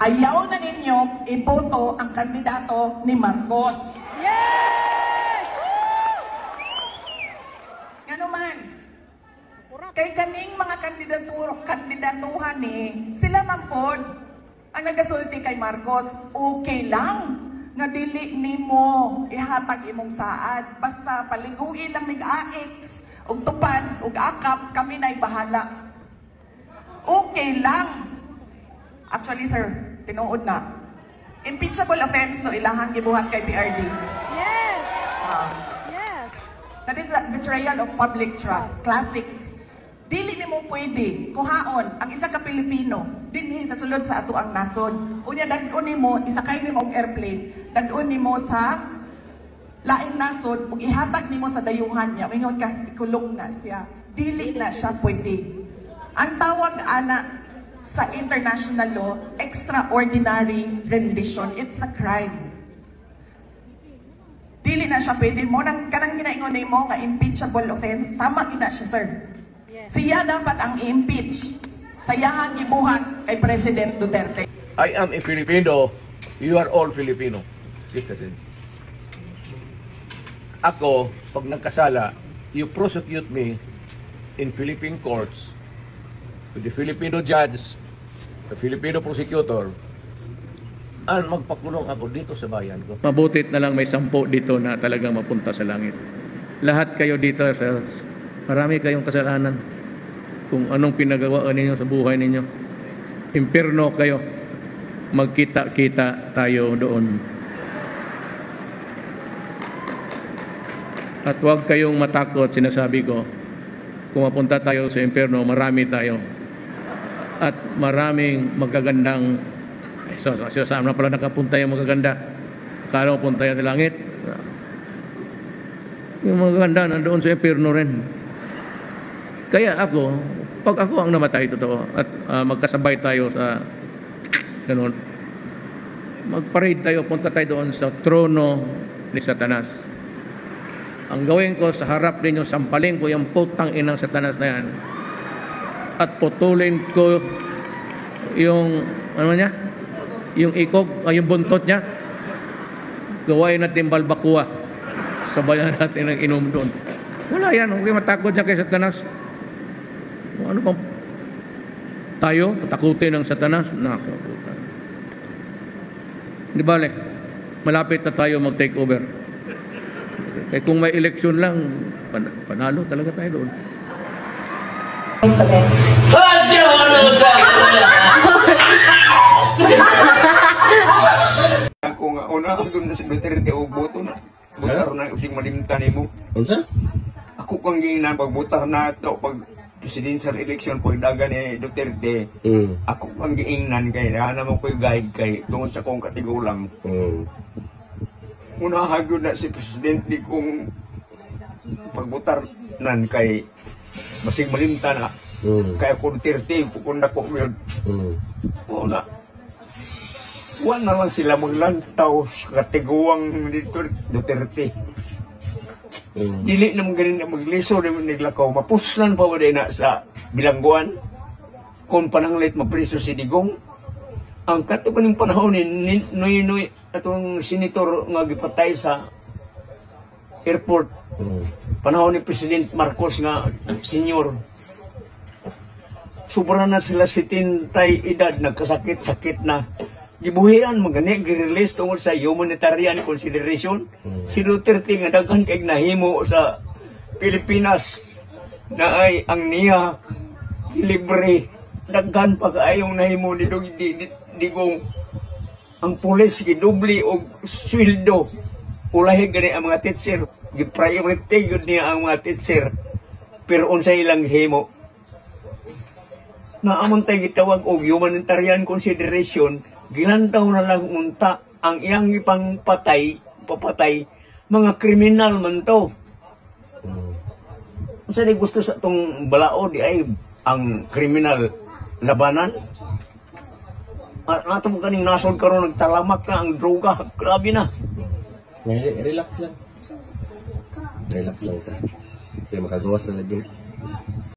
Ayaw na ninyo iboto ang kandidato ni Marcos. Yes! Ngano man, kay kaning mga kandidatuhan sila man pod ang nagasulti kay Marcos, okay lang nga dili nimo ihatag imong saad, basta paliguin lang mig-aix ug tupad ug akap, kami na'y bahala. Okay lang. Actually sir, tinuod na. Impeachable offense no ilahang gibuhat kay PRD. Yes! Yes! That is the betrayal of public trust. Classic. Dili nimo pwede kuhaon ang isa ka Pilipino dinhi sa sulod sa ato ang nasod. Unya dad-on nimo isakay nimo og airplane, dad-on nimo sa lain nasod ug ihatag nimo sa dayuhan niya. Mingon ka ikulong na siya. Dili na siya pwede. Ang tawag ana sa international law, extraordinary rendition. It's a crime. Dili na siya pwede mo nang kanang ginaingon nimo nga impeachable offense, tama gina siya sir. Siya dapat ang i-impeach sa iyang gibuhat kay President Duterte. I am a Filipino. You are all Filipino. Citizen. Ako, pag nagkasala, you prosecute me in Philippine courts with the Filipino judge, the Filipino prosecutor, at magpakulong ako dito sa bayan ko. Mabutit na lang may 10 dito na talagang mapunta sa langit. Lahat kayo dito, marami kayong kasalanan. Kung anong pinagawa ninyo sa buhay ninyo. Impierno kayo. Magkita-kita tayo doon. At huwag kayong matakot, sinasabi ko. Kung mapunta tayo sa impierno, marami tayo. At maraming magagandang, saan na pala nakapunta yung magaganda? Akala mo punta yan sa langit? Yung magaganda nandoon sa impierno rin. Kaya ako, pag ako ang namatay totoo at magkasabay tayo sa ganun, mag-parade tayo, punta tayo doon sa trono ni Satanas. Ang gawin ko sa harap ninyo, sampalin ko yung putang inang Satanas na yan at putulin ko yung ano niya, yung ikog, yung buntot niya, gawain natin balbakuwa, sabayan natin ng inom doon. Wala yan, huwag kayo matakot niya kay Satanas. Ano bang tayo patakutin ng Satanas? Nakakutan. Di bale, malapit na tayo mag-take over. Eh kung may eleksyon lang, panalo talaga tayo doon. Ako nga, una ako doon na si Duterte o boto na. Butar na using malimtan mo. Unsa? Ako kang ginan pagbutar na ito, pag presidential election po daga ni Duterte, ako ang giingnan kay na naman ko'y guide kay tungkol sa kong katigulang. Una hagyo na si presidente kong pagbutar nan kay masig malimta na. Kaya kung Duterte, kung nako mo yun. Una, wala lang sila maglantaw sa katiguang dito Duterte. Dili naman ganin na magliso naman naglakaw. Mapuslan pa wala na sa bilangguan. Kung pananglit mapriso si Digong. Ang katupaning panahon ni Noy atong senator nga gipatay sa airport. Panahon ni President Marcos nga senior. Sobra na sila 70 edad, nagkasakit-sakit na. Gibuhian magani gi-release tungod sa humanitarian consideration. Si Duterte nga daghan kay nahimo sa Pilipinas na ay ang niya libre, daghan pa kaayong nahimo ni Digong. Ang pulis gidubli og sweldo, ulahi gani ang mga teacher, gi-priority gyud niya ang mga teacher, pero unsay ilang himo na amon tay gitawag og humanitarian consideration. Gilantaw na lang unta ang iyang ipang papatay, mga kriminal man to. Unsa di gusto sa tong balao di ay ang kriminal labanan? At natong kaning nasod karon nagtalamak na ang droga, grabe na. Relax lang. Relax lang ta. Kaya makagawas na din.